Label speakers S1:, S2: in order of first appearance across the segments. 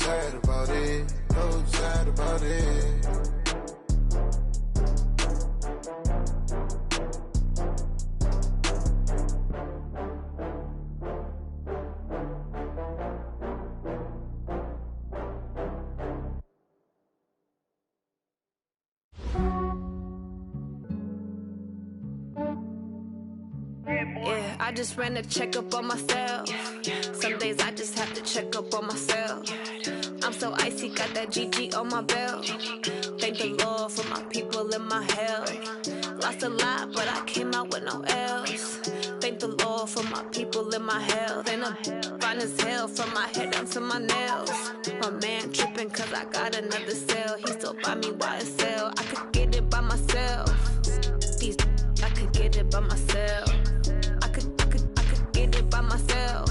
S1: sad about it, so sad about it.
S2: Yeah, I just ran a checkup on myself. Some days I just have to check up on myself. I'm so icy, got that GG on my belt. Thank the Lord for my people and my health. Lost a lot, but I came out with no L's. Thank the Lord for my people and my health. And I'm fine as hell from my head down to my nails. My man tripping cause I got another cell. He still buy me YSL. I could get it by myself. These I could get it by myself. I could get it by myself.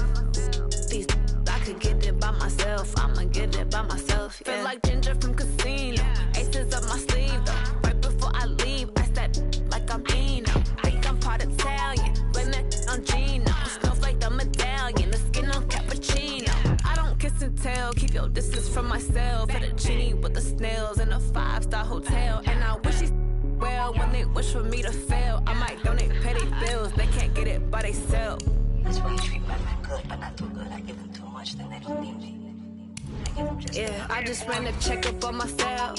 S2: These I could get it by myself. I'ma get it by myself. Yeah. Feel like Ginger from Casino. Aces up my sleeve though. Right before I leave, I step like I'm Dino. Think I'm part Italian. Blame that on Gino. Snowflake the medallion. The skin on cappuccino. I don't kiss and tell. Keep your distance from myself. Fettuccine with the snails in a 5-star hotel. And I wish he's well when they wish for me to fail. I might donate petty bills. They can't get it by themselves.
S3: That's why you treat women good, but not too good. I give them too much, then they don't need me.
S2: Yeah, I just ran a checkup on myself.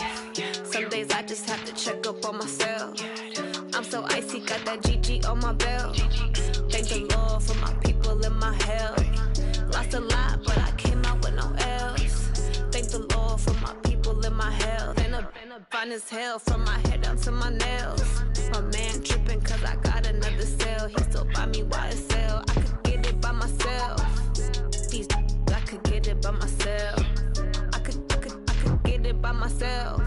S2: Some days I just have to check up on myself. I'm so icy, got that GG on my belt. Thank the Lord for my people and my health. Lost a lot, but I came out with no L's. Thank the Lord for my people and my health. And I'm fine as hell from my head down to my nails. My man tripping cause I got another cell. He still buy me YSL. I could get it by myself. These I could get it by myself. I could get it by myself.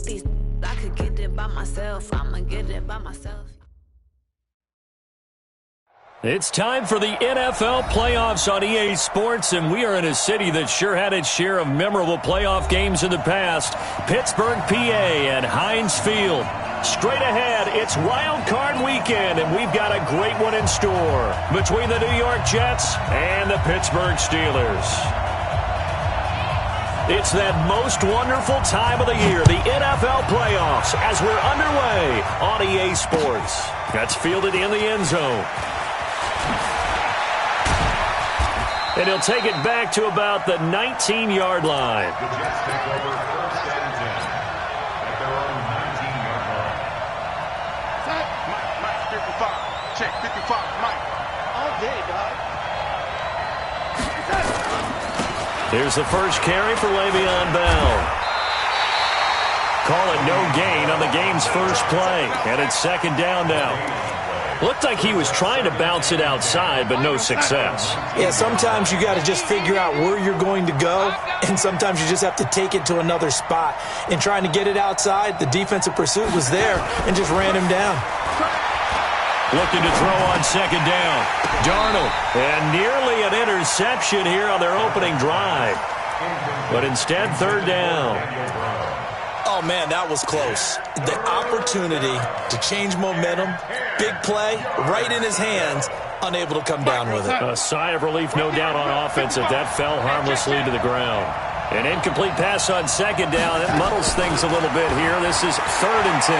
S2: These I could get it by myself. I'ma get it by myself.
S4: It's time for the NFL playoffs on EA Sports, and we are in a city that sure had its share of memorable playoff games in the past. Pittsburgh, PA, and Heinz Field. Straight ahead, it's Wild Card Weekend, and we've got a great one in store between the New York Jets and the Pittsburgh Steelers. It's that most wonderful time of the year, the NFL playoffs, as we're underway on EA Sports. That's fielded in the end zone. And he'll take it back to about the 19-yard line.
S5: The Jets take over first and 10 at their own 19-yard line.
S6: Mike, 55. Check, 55, Mike. All day, dog.
S4: Here's the first carry for Le'Veon Bell. Call it no gain on the game's first play. And it's second down now. Looked like he was trying to bounce it outside, but no success.
S7: Yeah, sometimes you got to just figure out where you're going to go, and sometimes you just have to take it to another spot. In trying to get it outside, the defensive pursuit was there and just ran him down.
S4: Looking to throw on second down. Darnold, and nearly an interception here on their opening drive. But instead, third down.
S7: Oh, man, that was close. The opportunity to change momentum, big play, right in his hands, unable to come down with it.
S4: A sigh of relief, no doubt, on offense if that fell harmlessly to the ground. An incomplete pass on second down. It muddles things a little bit here. This is third and 10.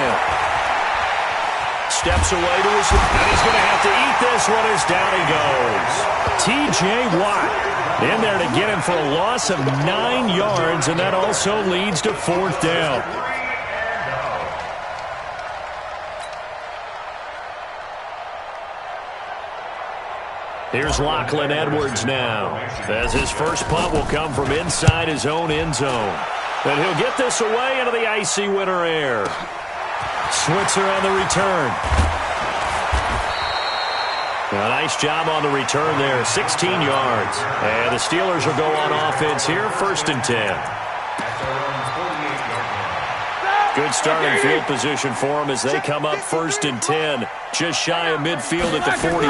S4: Steps away to his left, and he's going to have to eat this one as down he goes. T.J. Watt in there to get him for a loss of 9 yards, and that also leads to fourth down. Here's Lachlan Edwards now, as his first punt will come from inside his own end zone. And he'll get this away into the icy winter air. Switzer on the return. A nice job on the return there, 16 yards. And the Steelers will go on offense here, first and 10. Good starting field position for them as they come up first and 10, just shy of midfield at the 48.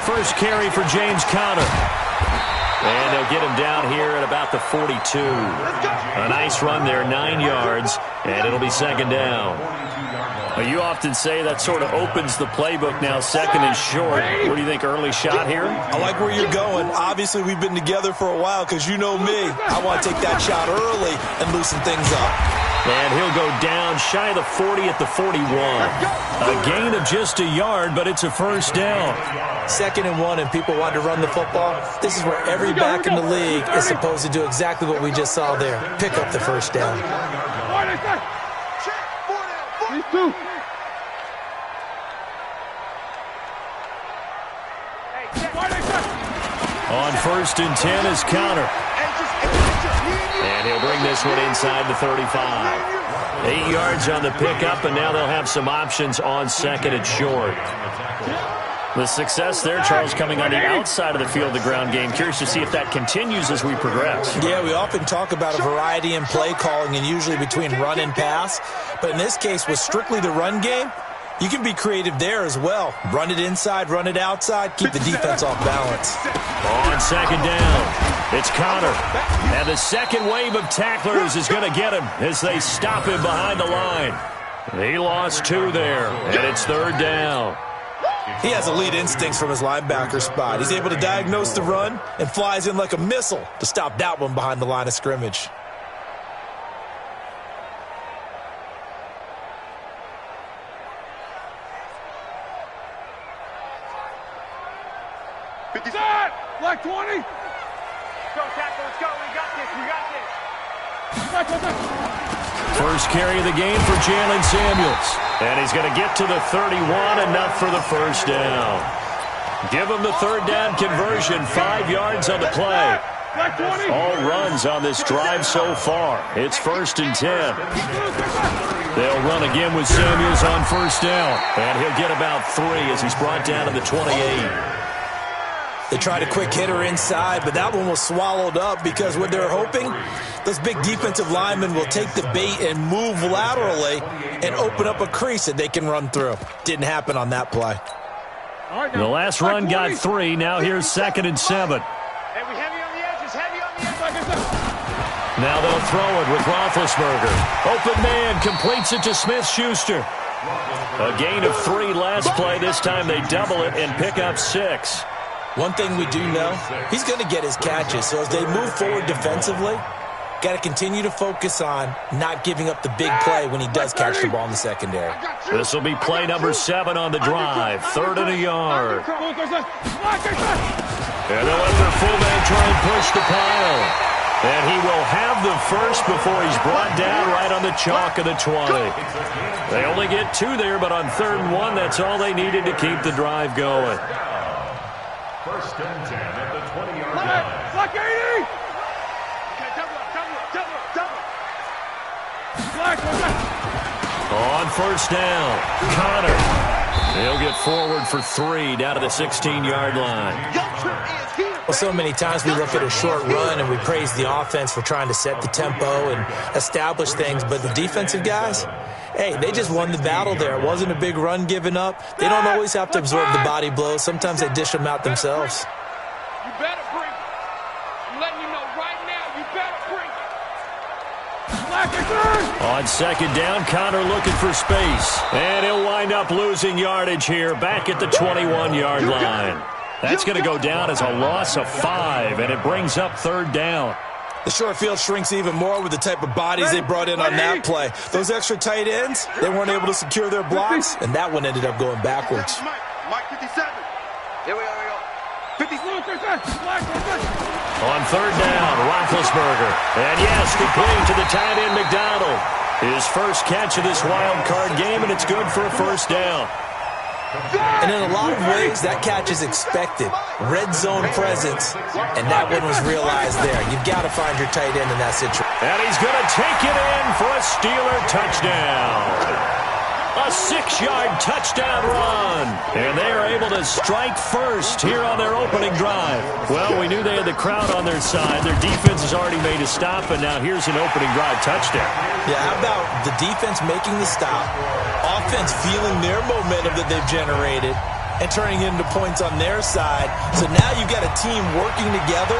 S4: First carry for James Conner. And they'll get him down here at about the 42. A nice run there, 9 yards, and it'll be second down. Well, you often say that sort of opens the playbook now, second and short. What do you think, early shot here?
S7: I like where you're going. Obviously, we've been together for a while because you know me. I want to take that shot early and loosen things up.
S4: And he'll go down shy of the 40 at the 41. A gain of just a yard, but it's a first down.
S7: 2nd and 1, and people want to run the football. This is where every back in the league is supposed to do exactly what we just saw there. Pick up the first down.
S4: On 1st and 10 is Connor. And he'll bring this one inside the 35. 8 yards on the pickup, and now they'll have some options on 2nd and short. The success there, Charles, coming on the outside of the field, the ground game. Curious to see if that continues as we progress.
S7: Yeah, we often talk about a variety in play calling and usually between run and pass. But in this case, with strictly the run game, you can be creative there as well. Run it inside, run it outside, keep the defense off balance.
S4: On 2nd down, it's Connor. And the second wave of tacklers is going to get him as they stop him behind the line. He lost 2 there, and it's 3rd down.
S7: He has elite instincts from his linebacker spot. He's able to diagnose the run and flies in like a missile to stop that one behind the line of scrimmage.
S6: Black 20. Go, tackle, let's go. We got this.
S4: First carry of the game for Jalen Samuels. And he's going to get to the 31, enough for the first down. Give him the 3rd down conversion, 5 yards on the play. All runs on this drive so far. It's 1st and 10. They'll run again with Samuels on 1st down. And he'll get about 3 as he's brought down to the 28.
S7: They tried a quick hitter inside, but that one was swallowed up because what they're hoping, those big defensive linemen will take the bait and move laterally and open up a crease that they can run through. Didn't happen on that play.
S4: The last run got 3. Now here's 2nd and 7. Now they'll throw it with Roethlisberger. Open man, completes it to Smith-Schuster. A gain of 3 last play. This time they double it and pick up 6.
S7: One thing we do know, he's going to get his catches. So as they move forward defensively, got to continue to focus on not giving up the big play when he does catch the ball in the secondary.
S4: This will be play number 7 on the drive. 3rd and a yard. And they'll let their fullback try and push the pile. And he will have the first before he's brought down right on the chalk of the 20. They only get 2 there, but on 3rd and 1, that's all they needed to keep the drive going.
S5: 1st and 10 at the 20-yard line.
S6: Black 80! Okay, double. Black,
S4: on 1st down, Connor. He'll get forward for 3 down to the 16-yard line.
S7: Well, so many times we look at a short run and we praise the offense for trying to set the tempo and establish things, but the defensive guys, hey, they just won the battle there. It wasn't a big run given up. They don't always have to absorb the body blows. Sometimes they dish them out themselves.
S6: You better bring it. I'm letting you know right now, you better bring it.
S4: On 2nd down, Connor looking for space. And he'll wind up losing yardage here back at the 21-yard line. That's going to go down as a loss of 5, and it brings up 3rd down.
S7: The short field shrinks even more with the type of bodies they brought in on that play. Those extra tight ends, they weren't able to secure their blocks, and that one ended up going backwards.
S6: Mike 57. Here we go. 50.
S4: On 3rd down, Roethlisberger. And yes, complete to the tight end McDonald. His first catch of this wild card game, and it's good for a first down.
S7: And in a lot of ways, that catch is expected. Red zone presence, and that one was realized there. You've got to find your tight end in that situation.
S4: And he's going to take it in for a Steeler touchdown. A 6-yard touchdown run. And they are able to strike first here on their opening drive. Well, we knew they had the crowd on their side. Their defense has already made a stop, and now here's an opening drive touchdown.
S7: Yeah, how about the defense making the stop, offense feeling their momentum that they've generated, and turning it into points on their side. So now you've got a team working together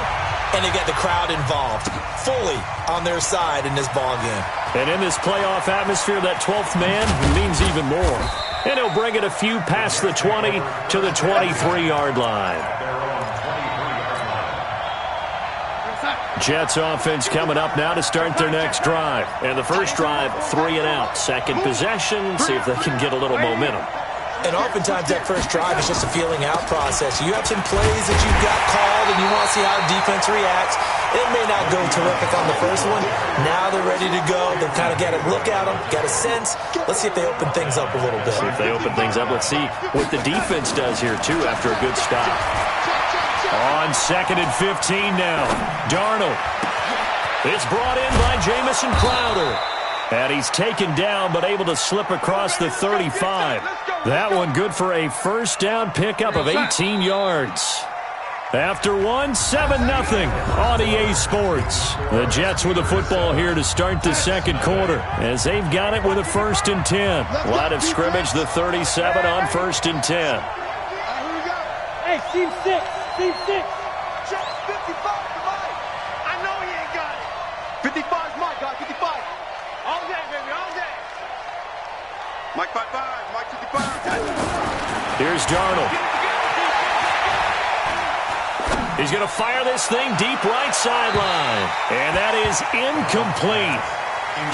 S7: and they get the crowd involved, fully on their side in this ballgame.
S4: And in this playoff atmosphere, that 12th man means even more. And he'll bring it a few past the 20 to the 23-yard line. Jets offense coming up now to start their next drive. And the first drive, 3 and out. Second possession, see if they can get a little momentum.
S7: And oftentimes that first drive is just a feeling out process. You have some plays that you've got called and you want to see how the defense reacts. It may not go terrific on the first one. Now they're ready to go. They've kind of got to look at them, got a sense. Let's see if they open things up a little bit.
S4: See if they open things up. Let's see what the defense does here, too, after a good stop. On 2nd and 15 now. Darnold. It's brought in by Jamison Crowder. And he's taken down, but able to slip across the 35. That one good for a first down pickup of 18 yards. After one, 7-0 on EA Sports. The Jets with the football here to start the second quarter, as they've got it with a 1st and 10. Line of scrimmage, the 37 on 1st and 10.
S6: Hey, team 6. Team 6. Check 55 to Mike. I know he ain't got it. 55 is Mike, guys. 55. All day, baby, all day. Mike 55, Mike 55.
S4: Here's Darnold. He's going to fire this thing deep right sideline. And that is incomplete.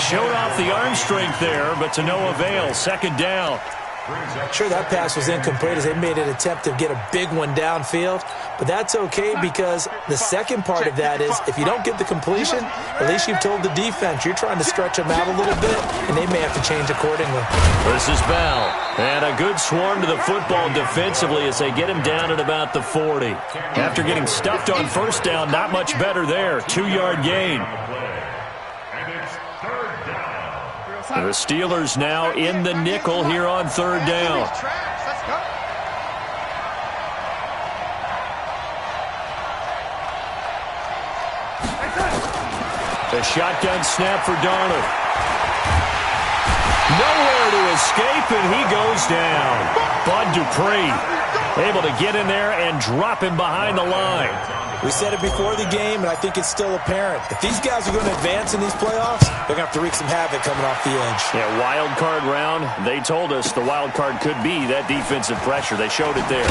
S4: Showed off the arm strength there, but to no avail. Second down.
S7: Sure, that pass was incomplete as they made an attempt to get a big one downfield, but that's okay because the second part of that is if you don't get the completion, at least you've told the defense you're trying to stretch them out a little bit, and they may have to change accordingly.
S4: This is Bell, and a good swarm to the football defensively as they get him down at about the 40. After getting stuffed on first down, not much better there. 2-yard gain. The Steelers now in the nickel here on 3rd down. The shotgun snap for Darnold. Nowhere to escape, and he goes down. Bud Dupree able to get in there and drop him behind the line.
S7: We said it before the game, and I think it's still apparent. If these guys are going to advance in these playoffs, they're going to have to wreak some havoc coming off the edge.
S4: Yeah, wild card round. They told us the wild card could be that defensive pressure. They showed it there.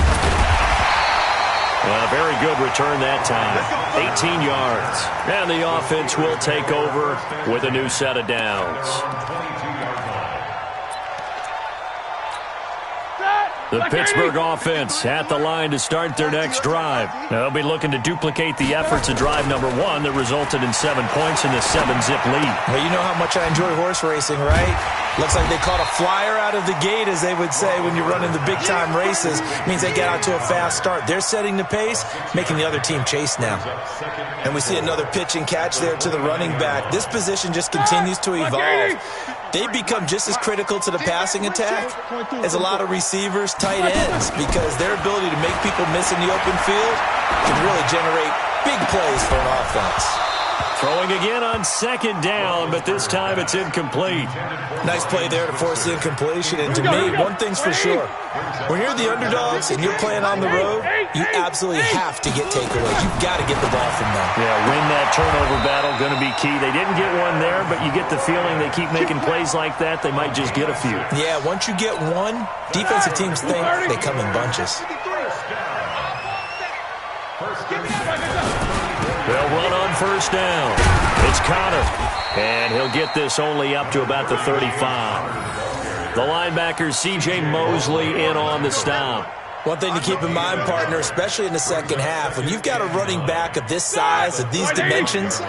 S4: Well, a very good return that time. 18 yards. And the offense will take over with a new set of downs. The Pittsburgh offense at the line to start their next drive. They'll be looking to duplicate the efforts of drive number 1 that resulted in 7 points in the 7-zip lead.
S7: Well, you know how much I enjoy horse racing, right? Looks like they caught a flyer out of the gate, as they would say when you're running the big-time races. Means they get out to a fast start. They're setting the pace, making the other team chase now. And we see another pitch and catch there to the running back. This position just continues to evolve. They become just as critical to the passing attack as a lot of receivers, tight ends, because their ability to make people miss in the open field can really generate big plays for an offense.
S4: Throwing again on 2nd down, but this time it's incomplete.
S7: Nice play there to force the incompletion. And to me, one thing's for sure. When you're the underdogs and you're playing on the road, you absolutely have to get takeaways. You've got to get the ball from them.
S4: Yeah, win that turnover battle, going to be key. They didn't get one there, but you get the feeling they keep making plays like that, they might just get a few.
S7: Yeah, once you get one, defensive teams think they come in bunches.
S4: They'll run on 1st down. It's Connor, and he'll get this only up to about the 35. The linebacker, C.J. Mosley, in on the stop.
S7: One thing to keep in mind, partner, especially in the second half, when you've got a running back of this size, of these dimensions,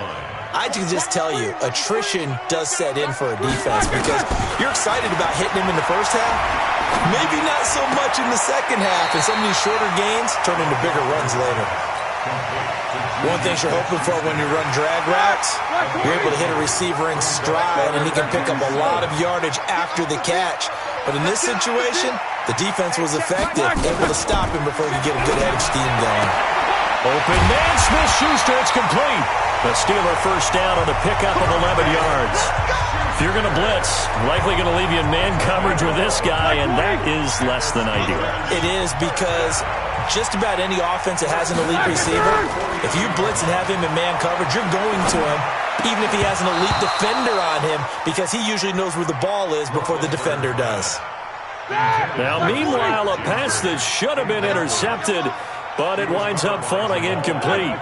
S7: I can just tell you, attrition does set in for a defense because you're excited about hitting him in the first half. Maybe not so much in the second half, and some of these shorter gains turn into bigger runs later. One thing you're hoping for when you run drag routes, you're able to hit a receiver in stride, and he can pick up a lot of yardage after the catch. But in this situation, the defense was effective, able to stop him before he could get a good head of steam going.
S4: Open man, Smith-Schuster, it's complete. The Steeler first down on a pickup of 11 yards. If you're going to blitz, likely going to leave you in man coverage with this guy, and that is less than ideal.
S7: It is, because just about any offense that has an elite receiver, if you blitz and have him in man coverage, you're going to him, even if he has an elite defender on him, because he usually knows where the ball is before the defender does.
S4: Now, meanwhile, a pass that should have been intercepted, but it winds up falling incomplete.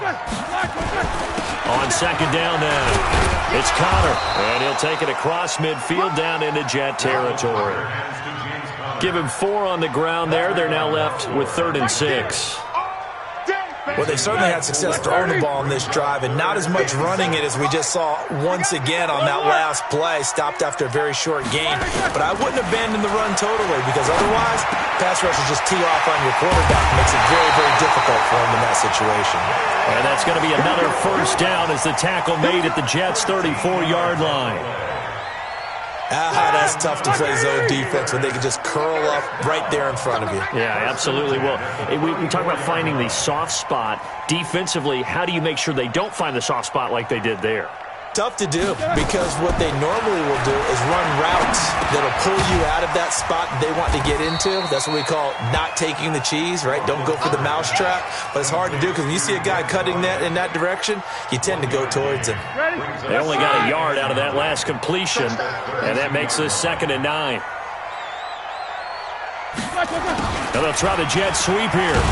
S4: On second down now. It's Connor, and he'll take it across midfield down into Jet territory. Give him 4 on the ground there. They're now left with 3rd and 6.
S7: Well, they certainly had success throwing the ball in this drive, and not as much running it as we just saw once again on that last play. Stopped after a very short gain. But I wouldn't abandon the run totally, because otherwise, pass rushers just tee off on your quarterback. Makes it very, very difficult for him in that situation.
S4: And that's going to be another first down as the tackle made at the Jets' 34-yard line.
S7: That's tough to play zone defense when they can just curl up right there in front of you.
S4: Yeah, absolutely. Well, we talk about finding the soft spot. Defensively, how do you make sure they don't find the soft spot like they did there?
S7: Tough to do, because what they normally will do is run routes that'll pull you out of that spot they want to get into. That's what we call not taking the cheese, right? Don't go for the mousetrap. But it's hard to do, because when you see a guy cutting that in that direction, you tend to go towards him.
S4: They only got a yard out of that last completion, and that makes this 2nd and 9. Now they'll try the jet sweep here.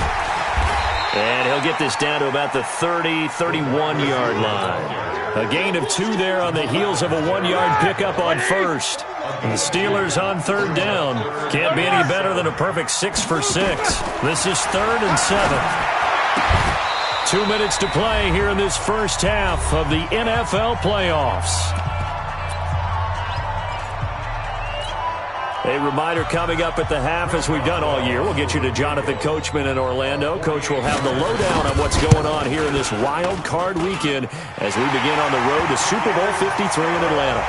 S4: And he'll get this down to about the 30, 31-yard line. A gain of 2 there on the heels of a 1-yard pickup on first. And the Steelers on 3rd down. Can't be any better than a perfect 6 for 6. This is 3rd and 7. 2 minutes to play here in this first half of the NFL playoffs. A reminder coming up at the half, as we've done all year. We'll get you to Jonathan Coachman in Orlando. Coach will have the lowdown on what's going on here in this wild card weekend as we begin on the road to Super Bowl 53 in Atlanta.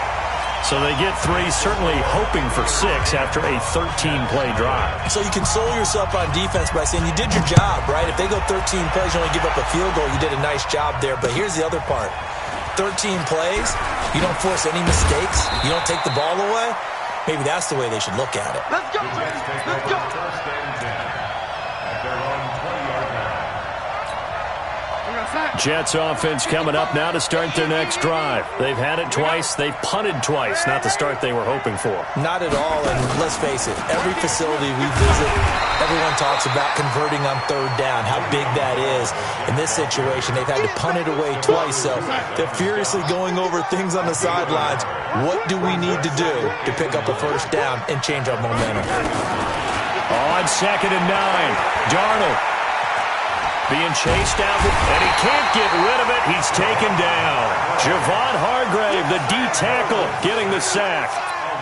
S4: So they get 3, certainly hoping for 6 after a 13-play drive.
S7: So you console yourself on defense by saying you did your job, right? If they go 13 plays, you only give up a field goal, you did a nice job there. But here's the other part. 13 plays, you don't force any mistakes, you don't take the ball away. Maybe that's the way they should look at it.
S6: Let's go, let's go.
S4: Jets offense coming up now to start their next drive. They've had it twice. They've punted twice. Not the start they were hoping for.
S7: Not at all, and let's face it, every facility we visit, everyone talks about converting on 3rd down, how big that is. In this situation, they've had to punt it away twice, so they're furiously going over things on the sidelines. What do we need to do to pick up a first down and change our momentum?
S4: On 2nd and 9, Darnold being chased out, and he can't get rid of it. He's taken down. Javon Hargrave, the D tackle, getting the sack.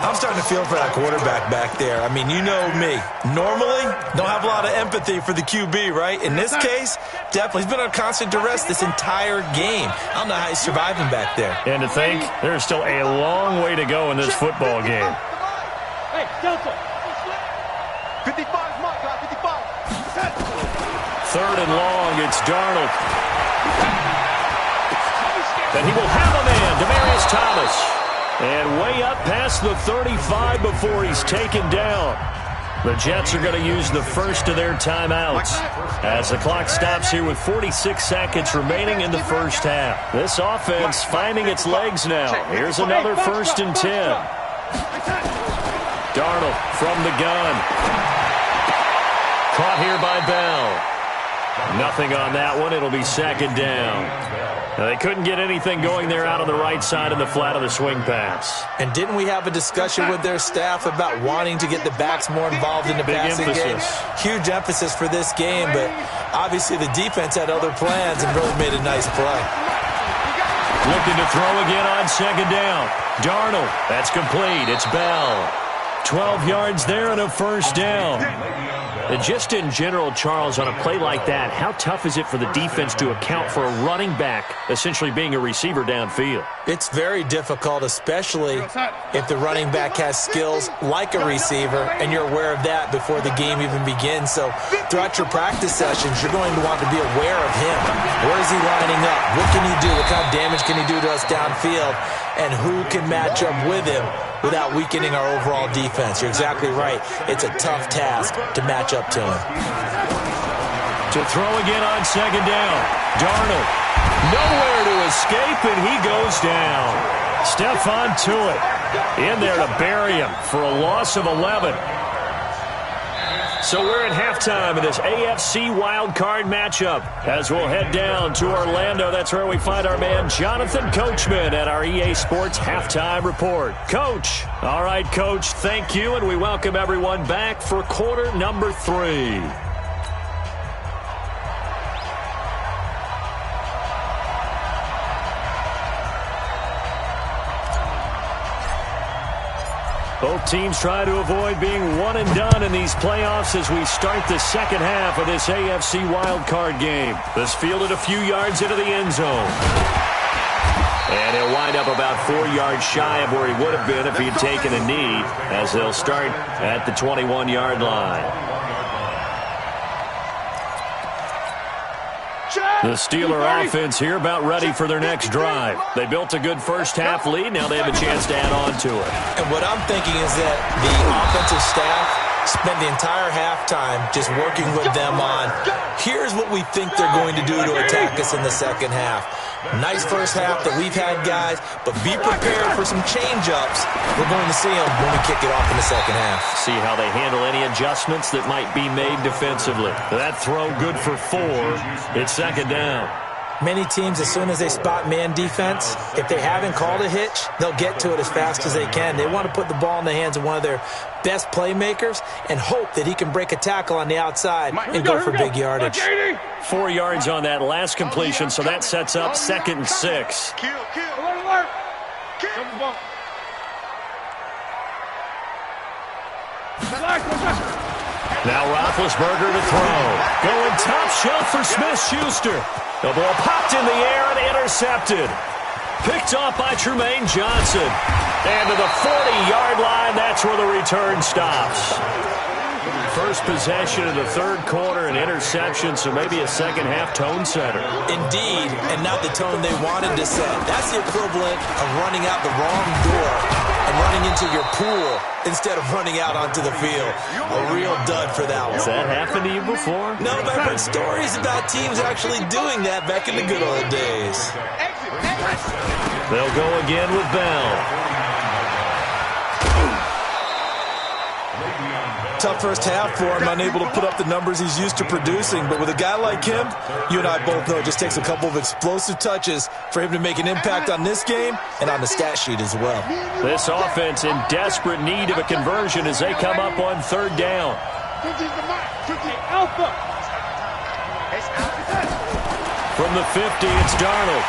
S7: I'm starting to feel for that quarterback back there. I mean, you know me. Normally, don't have a lot of empathy for the QB, right? In this case, definitely. He's been on constant duress this entire game. I don't know how he's surviving back there.
S4: And to think, there's still a long way to go in this football game.
S6: Hey, Delta. 55 is my guy, 55.
S4: 3rd and long, it's Darnold. And he will have a man, Demaryius Thomas. And way up past the 35 before he's taken down. The Jets are going to use the first of their timeouts as the clock stops here with 46 seconds remaining in the first half. This offense finding its legs now. Here's another 1st and 10. Darnold from the gun. Caught here by Bell. Nothing on that one. It'll be 2nd down. Now, they couldn't get anything going there out on the right side in the flat of the swing pass.
S7: And didn't we have a discussion with their staff about wanting to get the backs more involved in the passing game? Huge emphasis for this game, but obviously the defense had other plans and really made a nice play.
S4: Looking to throw again on 2nd down. Darnold, that's complete. It's Bell. 12 yards there and a first down. And just in general, Charles, on a play like that, how tough is it for the defense to account for a running back essentially being a receiver downfield?
S7: It's very difficult, especially if the running back has skills like a receiver, and you're aware of that before the game even begins. So throughout your practice sessions, you're going to want to be aware of him. Where is he lining up? What can he do? What kind of damage can he do to us downfield? And who can match up with him without weakening our overall defense? You're exactly right. It's a tough task to match up to him.
S4: To throw again on second down. Darnold, nowhere to escape, and he goes down. Stephon Tuitt in there to bury him for a loss of 11. So we're at halftime in this AFC wildcard matchup as we'll head down to Orlando. That's where we find our man Jonathan Coachman at our EA Sports Halftime Report. Coach. All right, Coach, thank you, and we welcome everyone back for quarter number 3. Both teams try to avoid being one and done in these playoffs as we start the second half of this AFC wildcard game. This fielded a few yards into the end zone. And he'll wind up about 4 yards shy of where he would have been if he had taken a knee, as they'll start at the 21-yard line. The Steeler offense here about ready for their next drive. They built a good first-half lead. Now they have a chance to add on to it.
S7: And what I'm thinking is that the offensive staff spent the entire halftime just working with them on, here's what we think they're going to do to attack us in the second half. Nice first half that we've had, guys, but be prepared for some change-ups. We're going to see them when we kick it off in the second half.
S4: See how they handle any adjustments that might be made defensively. That throw good for 4. It's second down.
S7: Many teams, as soon as they spot man defense, if they haven't called a hitch, they'll get to it as fast as they can. They want to put the ball in the hands of one of their best playmakers and hope that he can break a tackle on the outside and go for big yardage.
S4: 4 yards on that last completion, so that sets up 2nd and 6. Now Roethlisberger to throw. Going top shelf for Smith-Schuster. The ball popped in the air and intercepted. Picked off by Trumaine Johnson. And to the 40-yard line, that's where the return stops. First possession of the third quarter, an interception, so maybe a second-half tone setter.
S7: Indeed, and not the tone they wanted to set. That's the equivalent of running out the wrong door and running into your pool instead of running out onto the field. A real dud for that one.
S4: Has that happened to you before?
S7: No, but I've heard stories about teams actually doing that back in the good old days.
S4: They'll go again with Bell.
S7: Tough first half for him, unable to put up the numbers he's used to producing. But with a guy like him, you and I both know it just takes a couple of explosive touches for him to make an impact on this game and on the stat sheet as well.
S4: This offense in desperate need of a conversion as they come up on third down. From the 50, it's Darnold.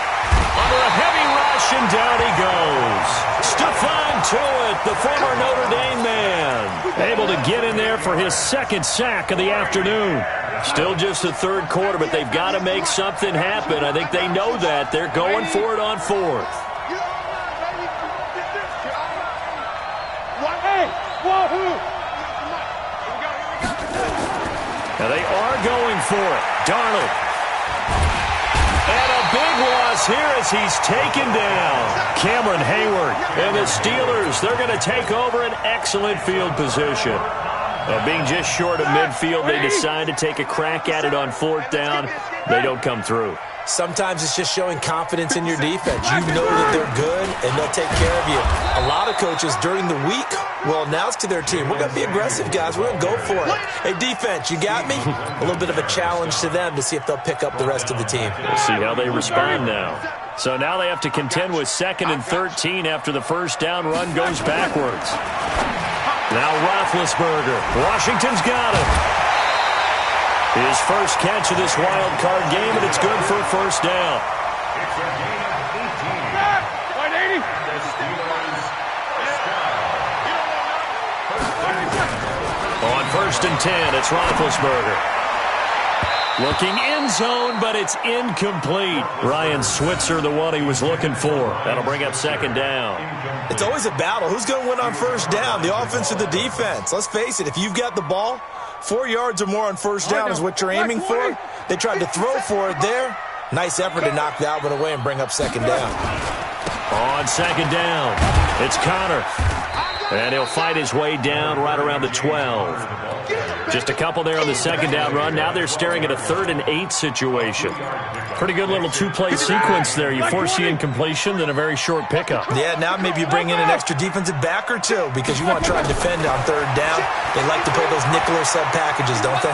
S4: Under a heavy rush, and down he goes. Stephon Tuitt, the former Notre Dame man, able to get in there for his second sack of the afternoon. Still just the third quarter, but they've got to make something happen. I think they know that. They're going for it on 4th. Now they are going for it. Darnold. And a big loss here as he's taken down. Cameron Hayward and the Steelers, they're going to take over an excellent field position. Being just short of midfield, they decide to take a crack at it on 4th down. They don't come through.
S7: Sometimes it's just showing confidence in your defense. You know that they're good, and they'll take care of you. A lot of coaches during the week will announce to their team, we're going to be aggressive, guys. We're going to go for it. Hey, defense, you got me? A little bit of a challenge to them to see if they'll pick up the rest of the team.
S4: We'll see how they respond now. So now they have to contend with 2nd and 13 after the first down run goes backwards. Now Roethlisberger. Washington's got him. His first catch of this wild card game, and it's good for a first down.
S5: It's a gain of 18.
S6: 180.
S5: The Steelers stop.
S4: first and 10. It's Roethlisberger. Looking end zone, but it's incomplete. Ryan Switzer, the one he was looking for. That'll bring up second down.
S7: It's always a battle. Who's going to win on first down, the offense or the defense? Let's face it, if you've got the ball, 4 yards or more on first down is what you're aiming for. They tried to throw for it there. Nice effort to knock that one away and bring up second down.
S4: On second down, it's Connor. And he'll fight his way down right around the 12. Just a couple there on the second down run. Now they're staring at a 3rd and 8 situation. Pretty good little two-play sequence there. You force the incompletion, then a very short pickup.
S7: Yeah, now maybe you bring in an extra defensive back or two because you want to try and defend on 3rd down. They like to play those nickel or sub packages, don't they?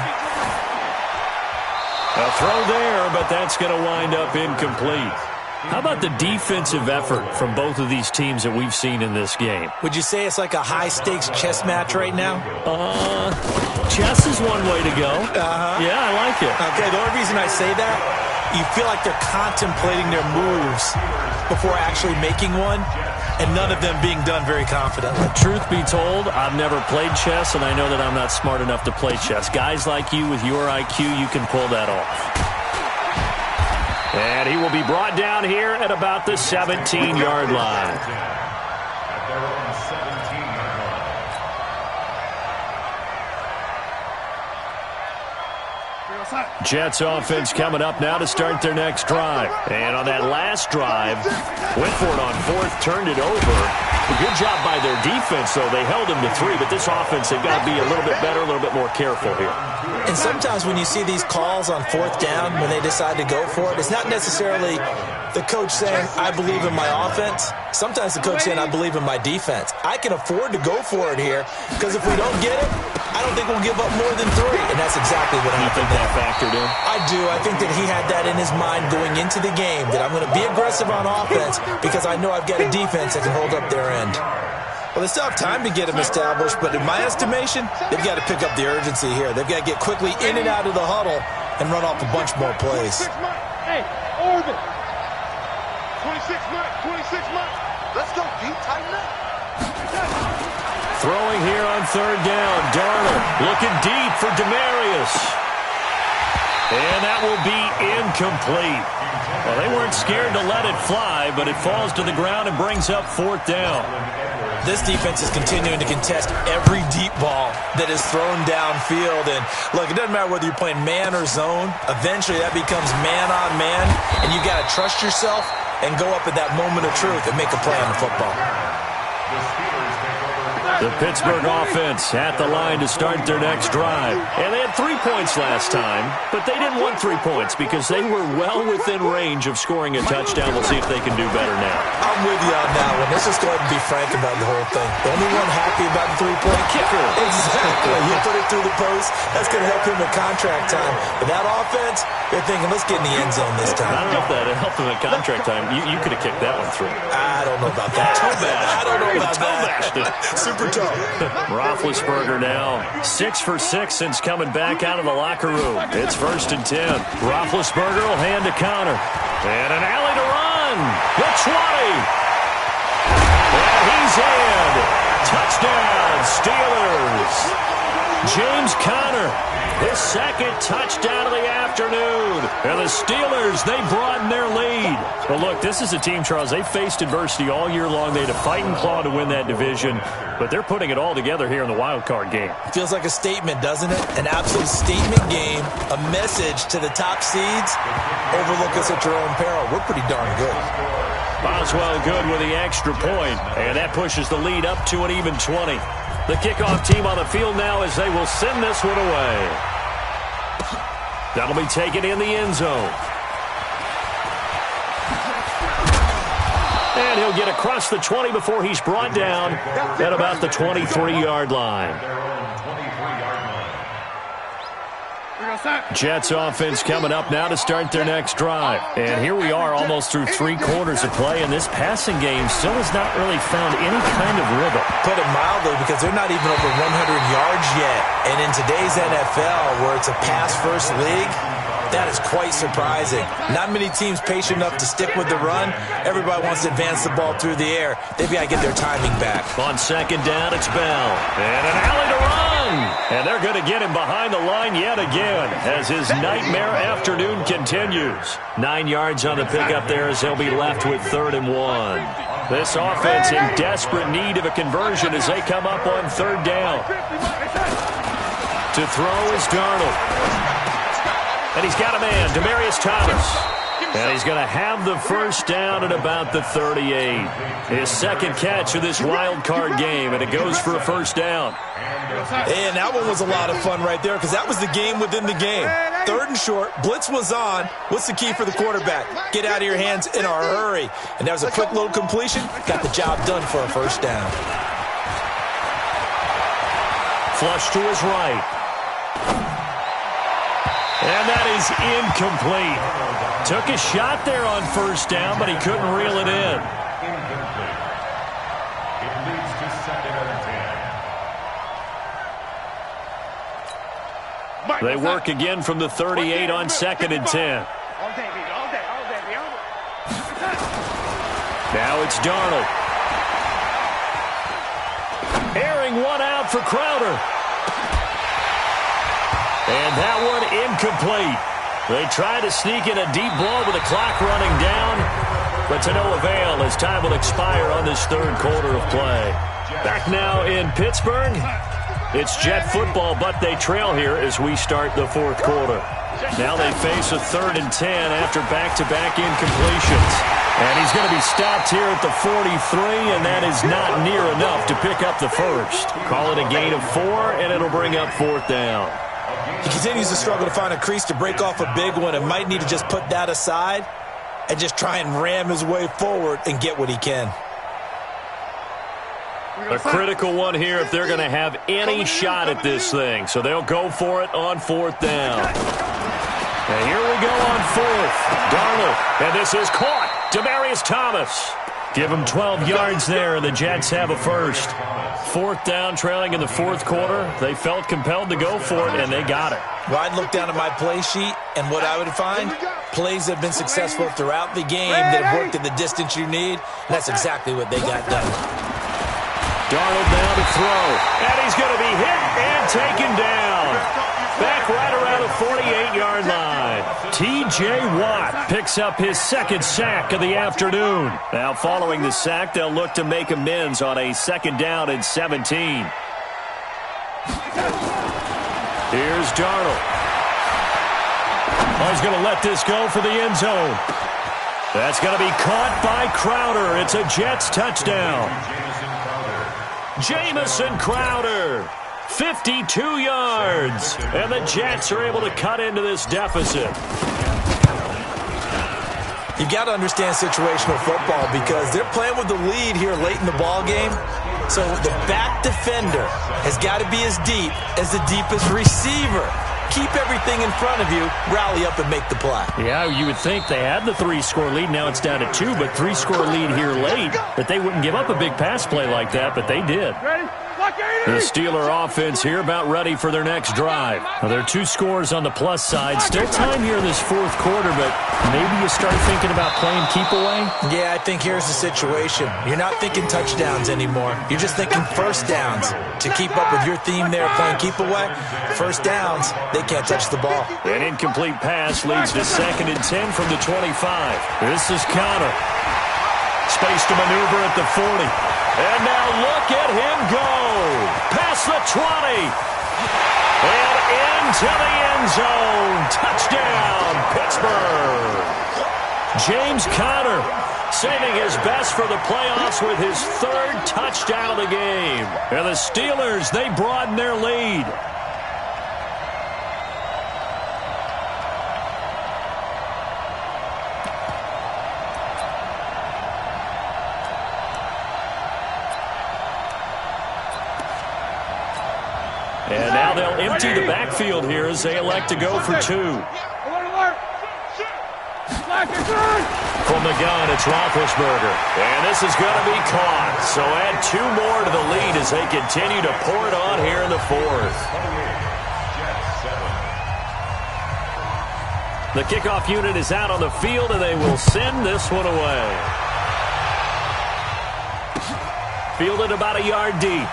S4: A throw there, but that's going to wind up incomplete. How about the defensive effort from both of these teams that we've seen in this game?
S7: Would you say it's like a high-stakes chess match right now?
S4: Chess is one way to go. Yeah, I like it.
S7: Okay, the only reason I say that, you feel like they're contemplating their moves before actually making one, and none of them being done very confidently.
S4: Truth be told, I've never played chess, and I know that I'm not smart enough to play chess. Guys like you with your IQ, you can pull that off. And he will be brought down here at about the 17-yard line.
S5: At their own 17-yard line.
S4: Jets offense coming up now to start their next drive. And on that last drive, went for it on 4th, turned it over. A good job by their defense, though. They held them to 3, but this offense, they've got to be a little bit better, a little bit more careful here.
S7: And sometimes when you see these calls on 4th down, when they decide to go for it, it's not necessarily the coach saying, I believe in my offense. Sometimes the coach saying, I believe in my defense. I can afford to go for it here because if we don't get it, I don't think we'll give up more than 3. And that's exactly what happened.
S4: You think that factored in?
S7: I do. I think that he had that in his mind going into the game, that I'm going to be aggressive on offense because I know I've got a defense that can hold up their end. Well, they still have time to get him established, but in my estimation, they've got to pick up the urgency here. They've got to get quickly in and out of the huddle and run off a bunch more plays.
S6: Hey, Orbit. 26 Mike. Let's go deep, tighten up.
S4: Throwing here on 3rd down. Darnold looking deep for Demarius. And that will be incomplete. Well, they weren't scared to let it fly, but it falls to the ground and brings up 4th down.
S7: This defense is continuing to contest every deep ball that is thrown downfield. And, look, it doesn't matter whether you're playing man or zone. Eventually, that becomes man-on-man, and you got to trust yourself and go up at that moment of truth and make a play on the football.
S4: The Pittsburgh offense at the line to start their next drive. And they had 3 points last time, but they didn't want 3 points because they were well within range of scoring a touchdown. We'll see if they can do better now.
S7: I'm with you on that one. Let's just go ahead and be frank about the whole thing. The only one happy about the 3-point
S4: kicker.
S7: Exactly. You put it through the post. That's going to help him at contract time. But that offense, they're thinking, let's get in the end zone this time.
S4: I don't know if that helped him at contract time. You could have kicked that one through.
S7: I don't know about that. I don't know about that. Super tough.
S4: Roethlisberger now 6 for 6 since coming back out of the locker room. It's 1st and 10. Roethlisberger will hand to Connor. And an alley to run. The 20. And he's in. Touchdown, Steelers. James Conner, his 2nd touchdown of the afternoon. And the Steelers, they broaden their lead. But look, this is a team, Charles, they faced adversity all year long. They had to fight and claw to win that division. But they're putting it all together here in the wild card game.
S7: Feels like a statement, doesn't it? An absolute statement game, a message to the top seeds. Overlook us at your own peril. We're pretty darn good.
S4: Boswell good with the extra point, and that pushes the lead up to an even 20. The kickoff team on the field now as they will send this one away. That'll be taken in the end zone. And he'll get across the 20 before he's brought down at about the 23-yard line. Jets offense coming up now to start their next drive. And here we are almost through 3 quarters of play, and this passing game still has not really found any kind of rhythm.
S7: Put it mildly, because they're not even over 100 yards yet. And in today's NFL, where it's a pass-first league, That is quite surprising. Not many teams patient enough to stick with the run. Everybody wants to advance the ball through the air. They've got to get their timing back.
S4: On second down, it's Bell. And an alley to run. And they're going to get him behind the line yet again as his nightmare afternoon continues. 9 yards on the pickup there as he'll be left with 3rd and 1. This offense in desperate need of a conversion as they come up on 3rd down. To throw is Darnold. And he's got a man, Demaryius Thomas. And he's going to have the first down at about the 38. His second catch of this wild card game, and it goes for a first down.
S7: And that one was a lot of fun right there because that was the game within the game. 3rd and short, blitz was on. What's the key for the quarterback? Get out of your hands in a hurry. And that was a quick little completion. Got the job done for a first down.
S4: Flush to his right. And that is incomplete. Took a shot there on first down, but he couldn't reel it in.
S5: Incomplete. It leads to 2nd and 10.
S4: They work again from the 38 on 2nd and 10. Now it's Darnold. Airing one out for Crowder. And that one incomplete. They try to sneak in a deep ball with the clock running down, but to no avail as time will expire on this 3rd quarter of play. Back now in Pittsburgh. It's Jet football, but they trail here as we start the 4th quarter. Now they face a 3rd and 10 after back-to-back incompletions. And he's going to be stopped here at the 43, and that is not near enough to pick up the first. Call it a gain of 4, and it'll bring up 4th down.
S7: He continues to struggle to find a crease to break off a big one and might need to just put that aside and just try and ram his way forward and get what he can.
S4: A critical one here if they're going to have any shot at this thing. So they'll go for it on 4th down. And here we go on 4th. Darnold. And this is caught. Demaryius Thomas. Give him 12 yards there, and the Jets have a first. 4th down, trailing in the 4th quarter. They felt compelled to go for it, and they got it.
S7: Well, I'd look down at my play sheet, and what I would find, plays that have been successful throughout the game that have worked in the distance you need, and that's exactly what they got done.
S4: Darnold now to throw, and he's going to be hit and taken down. Back right around the 48-yard line. T.J. Watt picks up his 2nd sack of the afternoon. Now following the sack, they'll look to make amends on a 2nd down and 17. Here's Darnold. Oh, he's going to let this go for the end zone. That's going to be caught by Crowder. It's a Jets touchdown. Jamison Crowder. 52 yards, and the Jets are able to cut into this deficit.
S7: You've got to understand situational football because they're playing with the lead here late in the ball game. So the back defender has got to be as deep as the deepest receiver. Keep everything in front of you, rally up and make the play.
S4: Yeah, you would think they had the 3-score lead. Now it's down to 2, but 3-score lead here late, that they wouldn't give up a big pass play like that, but they did. The Steeler offense here about ready for their next drive. Now, there are 2 scores on the plus side. Still time here in this 4th quarter, but maybe you start thinking about playing keep away?
S7: Yeah, I think here's the situation. You're not thinking touchdowns anymore. You're just thinking first downs. To keep up with your theme there, playing keep away, first downs, they can't touch the ball.
S4: An incomplete pass leads to 2nd and 10 from the 25. This is Connor. Space to maneuver at the 40. And now look at him go. Past the 20. And into the end zone. Touchdown, Pittsburgh. James Conner saving his best for the playoffs with his 3rd touchdown of the game. And the Steelers, they broaden their lead. And now they'll empty the backfield here as they elect to go for 2. From the gun, it's Roethlisberger. And this is going to be caught. So add 2 more to the lead as they continue to pour it on here in the 4th. The kickoff unit is out on the field, and they will send this one away. Fielded about a yard deep.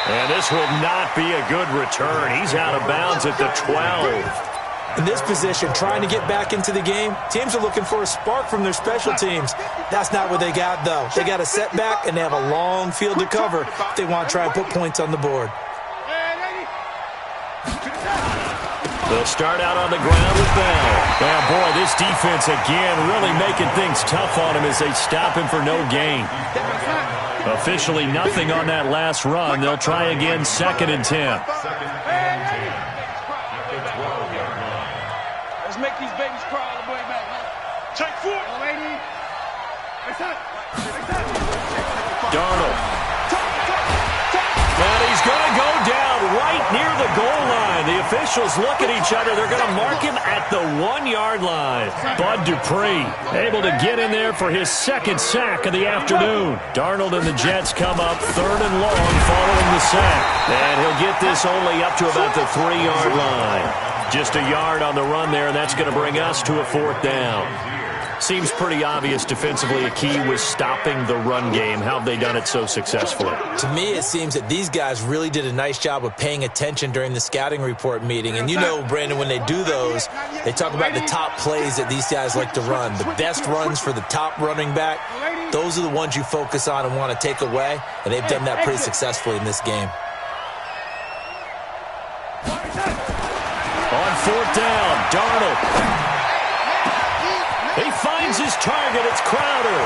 S4: And this will not be a good return. He's out of bounds at the 12.
S7: In this position, trying to get back into the game, teams are looking for a spark from their special teams. That's not what they got, though. They got a setback, and they have a long field to cover if they want to try and put points on the board.
S4: They'll start out on the ground with Bell. Yeah, boy, this defense again really making things tough on him as they stop him for no gain. Officially nothing on that last run. They'll try again, 2nd and 10.
S6: Let's make these babies cry all the way back. Take 4.
S4: Darnold. And he's going to go down right near the goal line. The officials look at each other. They're going to mark him at the 1-yard line. Bud Dupree able to get in there for his 2nd sack of the afternoon. Darnold and the Jets come up 3rd and long following the sack. And he'll get this only up to about the 3-yard line. Just a yard on the run there, and that's going to bring us to a 4th down. Seems pretty obvious defensively a key was stopping the run game. How have they done it so successfully?
S7: To me, it seems that these guys really did a nice job of paying attention during the scouting report meeting. And you know, Brandon, when they do those, they talk about the top plays that these guys like to run. The best runs for the top running back, those are the ones you focus on and want to take away. And they've done that pretty successfully in this game.
S4: On 4th down, Darnold. He finds his target. It's Crowder.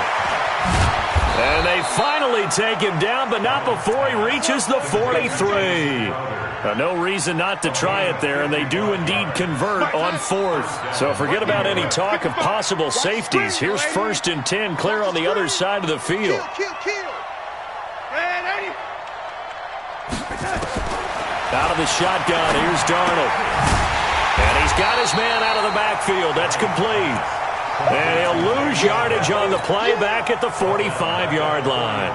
S4: And they finally take him down, but not before he reaches the 43. No reason not to try it there, and they do indeed convert on 4th. So forget about any talk of possible safeties. Here's 1st and 10, clear on the other side of the field. Out of the shotgun, here's Darnold. And he's got his man out of the backfield. That's complete. And he'll lose yardage on the play back at the 45-yard line.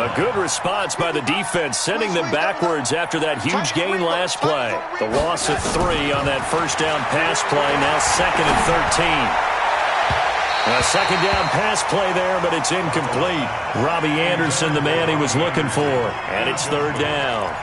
S4: A good response by the defense, sending them backwards after that huge gain last play. The loss of 3 on that 1st down pass play, now 2nd and 13. A 2nd down pass play there, but it's incomplete. Robbie Anderson, the man he was looking for, and it's 3rd down.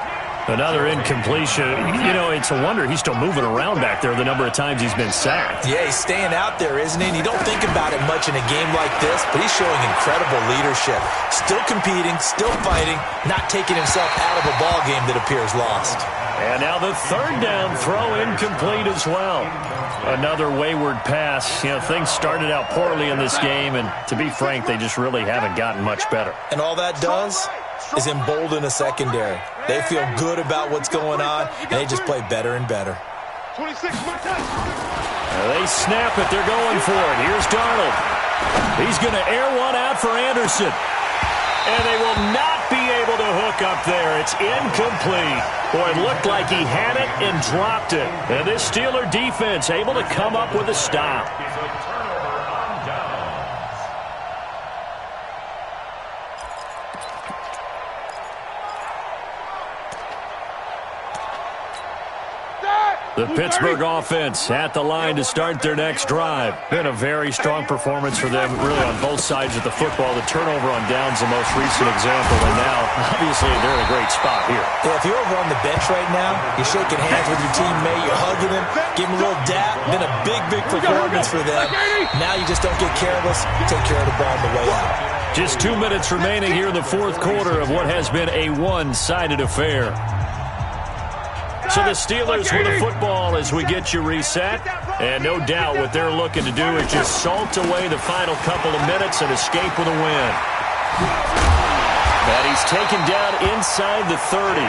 S4: Another incompletion. You know, it's a wonder he's still moving around back there the number of times he's been sacked.
S7: Yeah, he's staying out there, isn't he? And you don't think about it much in a game like this, but he's showing incredible leadership. Still competing, still fighting, not taking himself out of a ball game that appears lost.
S4: And now the 3rd down throw incomplete as well. Another wayward pass. You know, things started out poorly in this game, and to be frank, they just really haven't gotten much better.
S7: And all that does is embolden a secondary. They feel good about what's going on, and they just play better and better.
S6: 26,
S4: they snap it. They're going for it. Here's Darnold. He's going to air one out for Anderson. And they will not be able to hook up there. It's incomplete. Boy, it looked like he had it and dropped it. And this Steeler defense able to come up with a stop. The Pittsburgh offense at the line to start their next drive. Been a very strong performance for them, really, on both sides of the football. The turnover on downs, the most recent example, and now, obviously, they're in a great spot here.
S7: Yeah, if you're over on the bench right now, you're shaking hands with your teammate, you're hugging him, give him a little dap. Been a big, big performance for them. Now you just don't get careless, take care of the ball on the way out.
S4: Just 2 minutes remaining here in the 4th quarter of what has been a one-sided affair. So the Steelers with the football as we get you reset. And no doubt what they're looking to do is just salt away the final couple of minutes and escape with a win. And he's taken down inside the 30.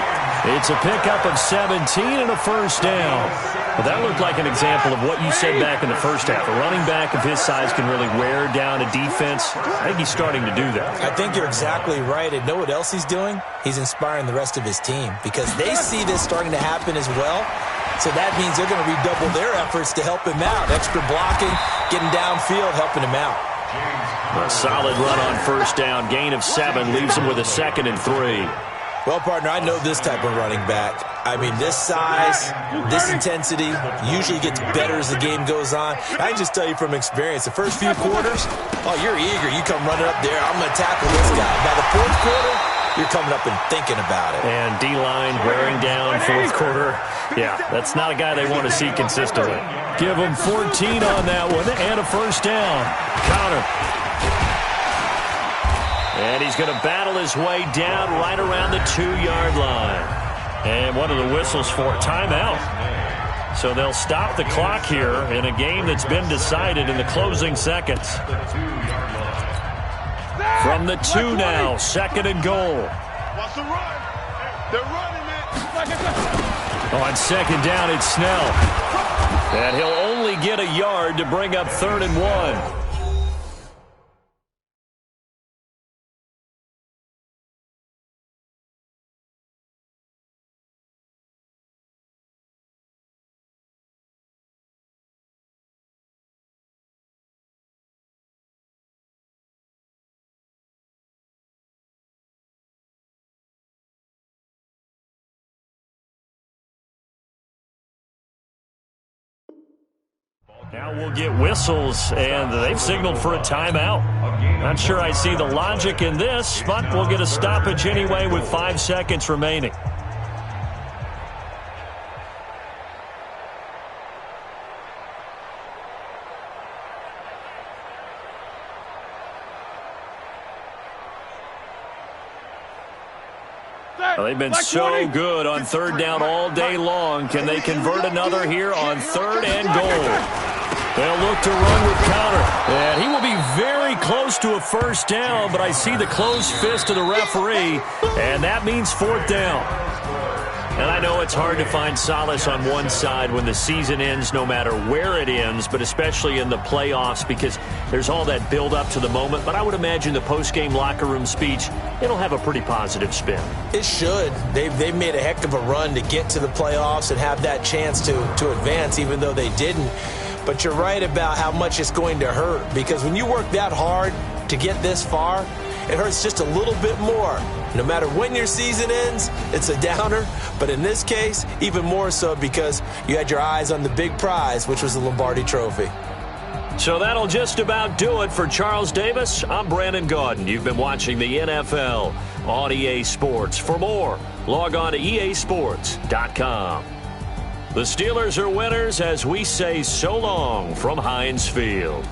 S4: It's a pickup of 17 and a 1st down. Well, that looked like an example of what you said back in the first half. A running back of his size can really wear down a defense. I think he's starting to do that.
S7: I think you're exactly right. And know what else he's doing? He's inspiring the rest of his team because they see this starting to happen as well. So that means they're going to redouble their efforts to help him out. Extra blocking, getting downfield, helping him out.
S4: A solid run on 1st down. Gain of 7 leaves him with a 2nd and 3.
S7: Well, partner, I know this type of running back. I mean, this size, this intensity usually gets better as the game goes on. I can just tell you from experience, the first few quarters, oh, you're eager. You come running up there, I'm going to tackle this guy. By the fourth quarter, you're coming up and thinking about it.
S4: And D-line wearing down fourth quarter. Yeah, that's not a guy they want to see consistently. Give him 14 on that one and a first down. Counter. And he's going to battle his way down right around the 2-yard line. And what are the whistles for? Timeout. So they'll stop the clock here in a game that's been decided in the closing seconds. From the 2 now, 2nd and goal.
S6: What's the run? They're running it.
S4: On 2nd down, it's Snell. And he'll only get a yard to bring up 3rd and 1. Now we'll get whistles, and they've signaled for a timeout. Not sure I see the logic in this, but we'll get a stoppage anyway with 5 seconds remaining. Well, they've been so good on 3rd down all day long. Can they convert another here on 3rd and goal? They'll look to run with counter. And he will be very close to a first down, but I see the closed fist of the referee, and that means 4th down. And I know it's hard to find solace on one side when the season ends, no matter where it ends, but especially in the playoffs, because there's all that build up to the moment. But I would imagine the post-game locker room speech, it'll have a pretty positive spin.
S7: It should. They've made a heck of a run to get to the playoffs and have that chance to advance, even though they didn't. But you're right about how much it's going to hurt, because when you work that hard to get this far, it hurts just a little bit more. No matter when your season ends, it's a downer. But in this case, even more so because you had your eyes on the big prize, which was the Lombardi Trophy.
S4: So that'll just about do it for Charles Davis. I'm Brandon Gaudin. You've been watching the NFL on EA Sports. For more, log on to easports.com. The Steelers are winners as we say so long from Heinz Field.